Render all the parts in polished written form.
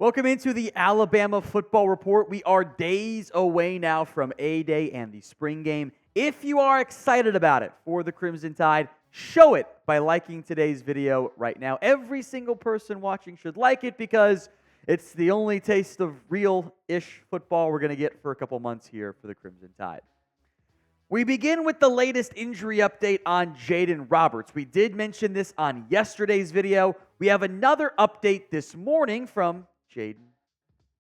Welcome into the Alabama Football Report. We are days away now from A-Day and the spring game. If you are excited about it for the Crimson Tide, show it by liking today's video right now. Every single person watching should like it because it's the only taste of real-ish football we're going to get for a couple months here for the Crimson Tide. We begin with the latest injury update on Jaeden Roberts. We did mention this on yesterday's video. We have another update this morning from Jaeden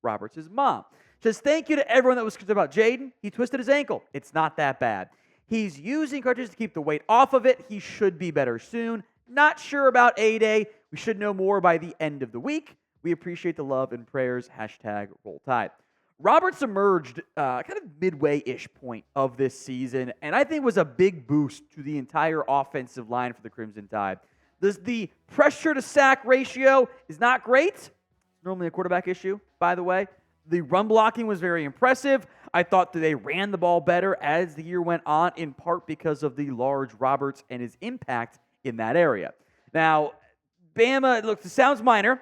Roberts' mom. Says, thank you to everyone that was concerned about Jaeden. He twisted his ankle. It's not that bad. He's using crutches to keep the weight off of it. He should be better soon. Not sure about A-Day. We should know more by the end of the week. We appreciate the love and prayers. #Roll Tide. Roberts emerged kind of midway-ish point of this season, and I think was a big boost to the entire offensive line for the Crimson Tide. The pressure-to-sack ratio is not great. Normally a quarterback issue, by the way. The run blocking was very impressive. I thought that they ran the ball better as the year went on, in part because of the large Roberts and his impact in that area. Now, Bama, look, it sounds minor.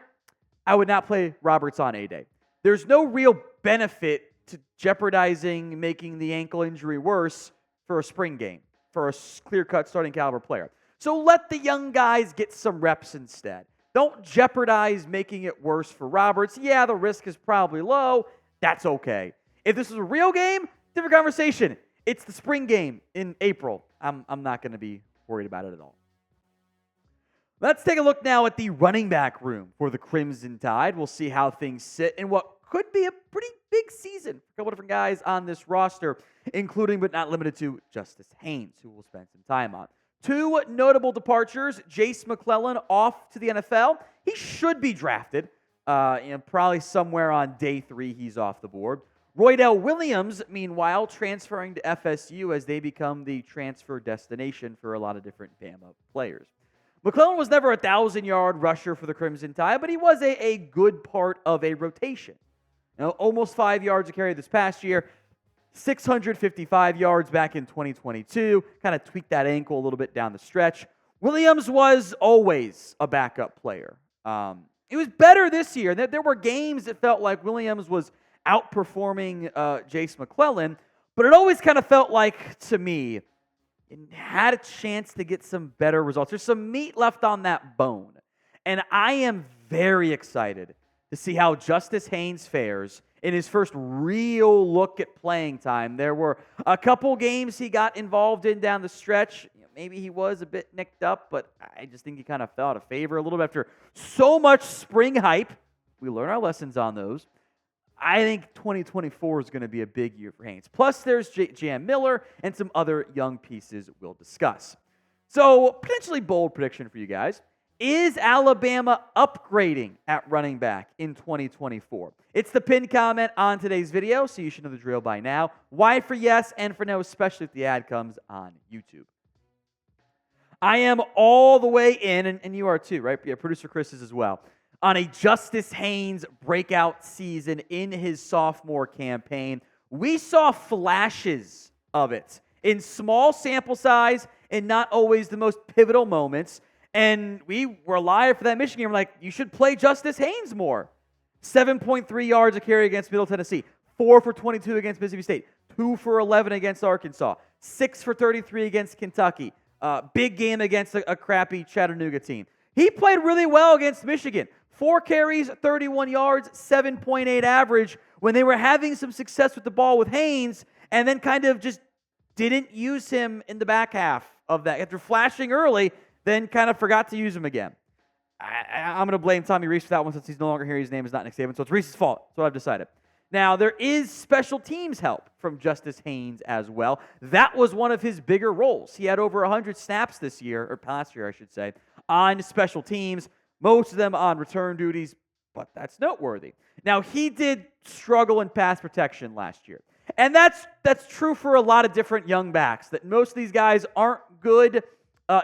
I would not play Roberts on A-Day. There's no real benefit to jeopardizing making the ankle injury worse for a spring game, for a clear-cut starting caliber player. So let the young guys get some reps instead. Don't jeopardize making it worse for Roberts. Yeah, the risk is probably low. That's okay. If this is a real game, different conversation. It's the spring game in April. I'm not going to be worried about it at all. Let's take a look now at the running back room for the Crimson Tide. We'll see how things sit in what could be a pretty big season for a couple different guys on this roster, including but not limited to Justice Haynes, who we'll spend some time on. Two notable departures. Jace McClellan off to the NFL. He should be drafted. Probably somewhere on day 3 he's off the board. Roydell Williams, meanwhile, transferring to FSU as they become the transfer destination for a lot of different Bama players. McClellan was never a 1,000-yard rusher for the Crimson Tide, but he was a good part of a rotation. Almost 5 yards a carry this past year. 655 yards back in 2022. Kind of tweaked that ankle a little bit down the stretch. Williams was always a backup player. It was better this year. There were games that felt like Williams was outperforming Jace McClellan, but it always kind of felt like, to me, it had a chance to get some better results. There's some meat left on that bone. And I am very excited to see how Justice Haynes fares in his first real look at playing time. There were a couple games he got involved in down the stretch. Maybe he was a bit nicked up, but I just think he kind of fell out of favor a little bit after so much spring hype. We learn our lessons on those. I think 2024 is going to be a big year for Haynes. Plus, there's Jam Miller and some other young pieces we'll discuss. So, potentially bold prediction for you guys. Is Alabama upgrading at running back in 2024? It's the pinned comment on today's video, so you should know the drill by now. Y for yes, and for no, especially if the ad comes on YouTube. I am all the way in, and you are too, right? Yeah, producer Chris is as well, on a Justice Haynes breakout season in his sophomore campaign. We saw flashes of it in small sample size and not always the most pivotal moments. And we were alive for that Michigan game. We're like, you should play Justice Haynes more. 7.3 yards a carry against Middle Tennessee. 4 for 22 against Mississippi State. 2 for 11 against Arkansas. 6 for 33 against Kentucky. Big game against a crappy Chattanooga team. He played really well against Michigan. 4 carries, 31 yards, 7.8 average when they were having some success with the ball with Haynes, and then kind of just didn't use him in the back half of that. After flashing early, then kind of forgot to use him again. I'm going to blame Tommy Rees for that one since he's no longer here. His name is not Nick Saban, so it's Rees's fault. That's what I've decided. Now, there is special teams help from Justice Haynes as well. That was one of his bigger roles. He had over 100 snaps this year, or last year, I should say, on special teams, most of them on return duties, but that's noteworthy. Now, he did struggle in pass protection last year. And that's true for a lot of different young backs, that most of these guys aren't good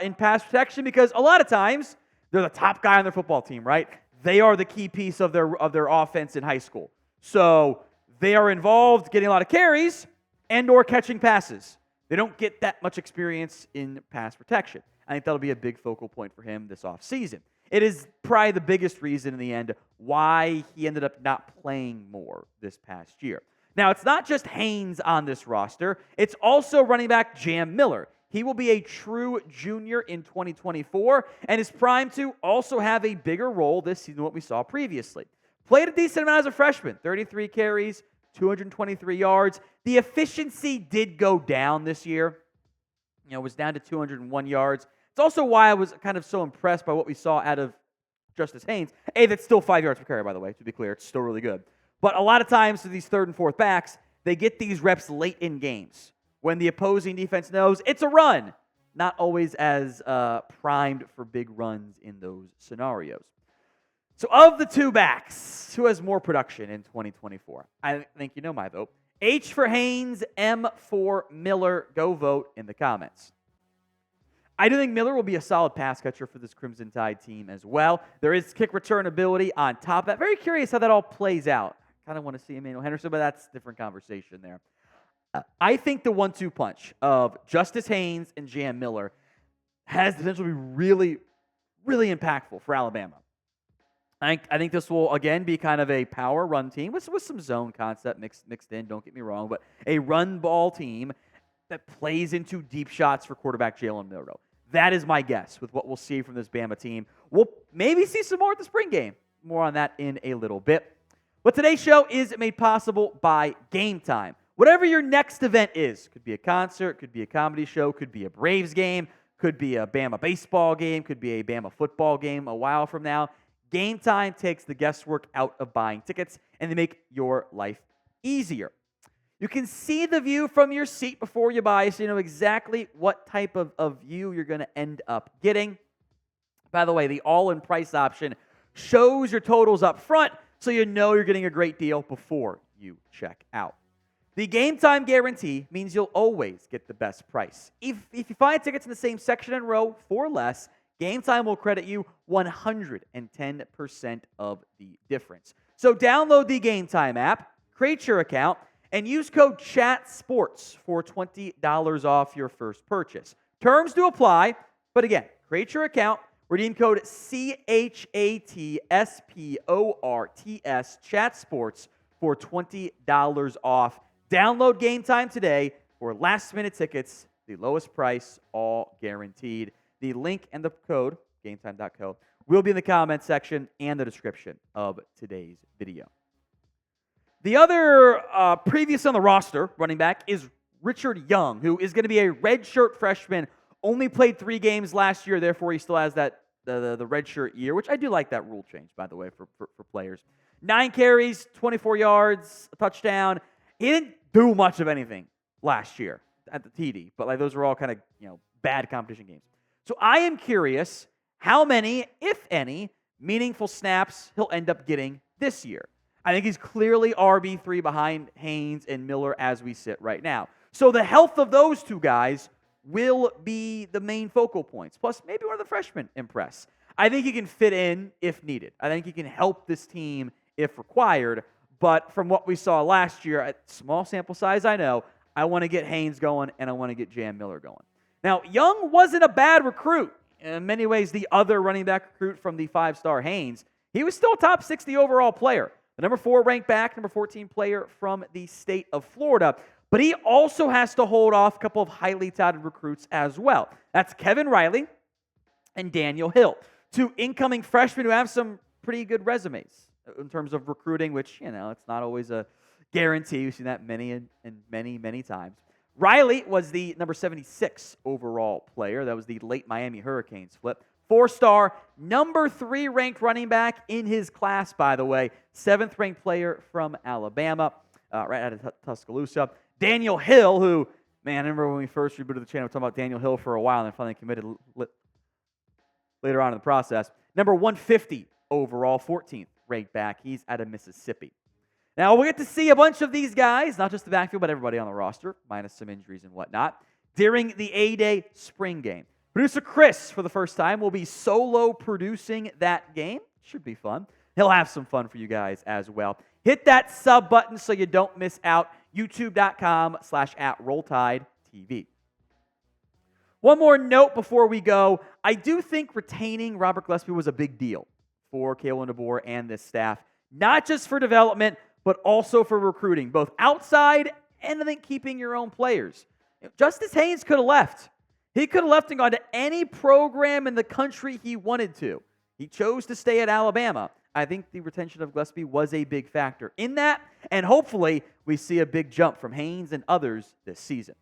in pass protection because a lot of times they're the top guy on their football team, right? They are the key piece of their offense in high school. So they are involved getting a lot of carries and or catching passes. They don't get that much experience in pass protection. I think that'll be a big focal point for him this offseason. It is probably the biggest reason in the end why he ended up not playing more this past year. Now, it's not just Haynes on this roster. It's also running back Jam Miller. He will be a true junior in 2024 and is primed to also have a bigger role this season than what we saw previously. Played a decent amount as a freshman, 33 carries, 223 yards. The efficiency did go down this year. It was down to 201 yards. It's also why I was kind of so impressed by what we saw out of Justice Haynes. That's still 5 yards per carry, by the way, to be clear. It's still really good. But a lot of times for these third and fourth backs, they get these reps late in games when the opposing defense knows it's a run. Not always as primed for big runs in those scenarios. So of the two backs, who has more production in 2024? I think you know my vote. H for Haynes, M for Miller. Go vote in the comments. I do think Miller will be a solid pass catcher for this Crimson Tide team as well. There is kick return ability on top of that. Very curious how that all plays out. Kind of want to see Emmanuel Henderson, but that's a different conversation there. I think the 1-2 punch of Justice Haynes and Jam Miller has the potential to be really, really impactful for Alabama. I think this will, again, be kind of a power run team with some zone concept mixed in, don't get me wrong, but a run ball team that plays into deep shots for quarterback Jaeden Roberts. That is my guess with what we'll see from this Bama team. We'll maybe see some more at the spring game. More on that in a little bit. But today's show is made possible by Game Time. Whatever your next event is, could be a concert, could be a comedy show, could be a Braves game, could be a Bama baseball game, could be a Bama football game a while from now. Game Time takes the guesswork out of buying tickets, and they make your life easier. You can see the view from your seat before you buy, so you know exactly what type of view you're going to end up getting. By the way, the all-in price option shows your totals up front, so you know you're getting a great deal before you check out. The Game Time guarantee means you'll always get the best price. If you find tickets in the same section and row for less, Game Time will credit you 110% of the difference. So download the Game Time app, create your account, and use code CHATSPORTS for $20 off your first purchase. Terms do apply, but again, create your account, redeem code CHATSPORTS, CHATSPORTS for $20 off. Download Game Time today for last-minute tickets, the lowest price, all guaranteed. The link and the code, gametime.co, will be in the comment section and the description of today's video. The other previous on the roster running back is Richard Young, who is going to be a redshirt freshman, only played 3 games last year, therefore he still has that the redshirt year, which I do like that rule change, by the way, for players. 9 carries, 24 yards, a touchdown. He didn't do much of anything last year at the TD, but those are all kind of bad competition games. So I am curious how many, if any, meaningful snaps he'll end up getting this year. I think he's clearly RB3 behind Haynes and Miller as we sit right now. So the health of those two guys will be the main focal points. Plus, maybe one of the freshmen impress. I think he can fit in if needed. I think he can help this team if required. But from what we saw last year, at small sample size, I know, I want to get Haynes going and I want to get Jam Miller going. Now, Young wasn't a bad recruit. In many ways, the other running back recruit from the 5-star Haynes, he was still a top 60 overall player. The number 4 ranked back, number 14 player from the state of Florida. But he also has to hold off a couple of highly touted recruits as well. That's Kevin Riley and Daniel Hill, 2 incoming freshmen who have some pretty good resumes in terms of recruiting, which, it's not always a guarantee. We've seen that many times. Riley was the number 76 overall player. That was the late Miami Hurricanes flip. 4-star, number 3 ranked running back in his class, by the way. 7th ranked player from Alabama, right out of Tuscaloosa. Daniel Hill, who, man, I remember when we first rebooted the channel, we were talking about Daniel Hill for a while and finally committed later on in the process. Number 150 overall, 14th ranked back. He's out of Mississippi. Now, we'll get to see a bunch of these guys, not just the backfield, but everybody on the roster, minus some injuries and whatnot, during the A-Day spring game. Producer Chris, for the first time, will be solo producing that game. Should be fun. He'll have some fun for you guys as well. Hit that sub button so you don't miss out. YouTube.com/@RollTideTV. One more note before we go. I do think retaining Robert Gillespie was a big deal for Kalen DeBoer and this staff, not just for development, but also for recruiting, both outside and I think keeping your own players. Justice Haynes could have left. He could have left and gone to any program in the country he wanted to. He chose to stay at Alabama. I think the retention of Gillespie was a big factor in that, and hopefully we see a big jump from Haynes and others this season.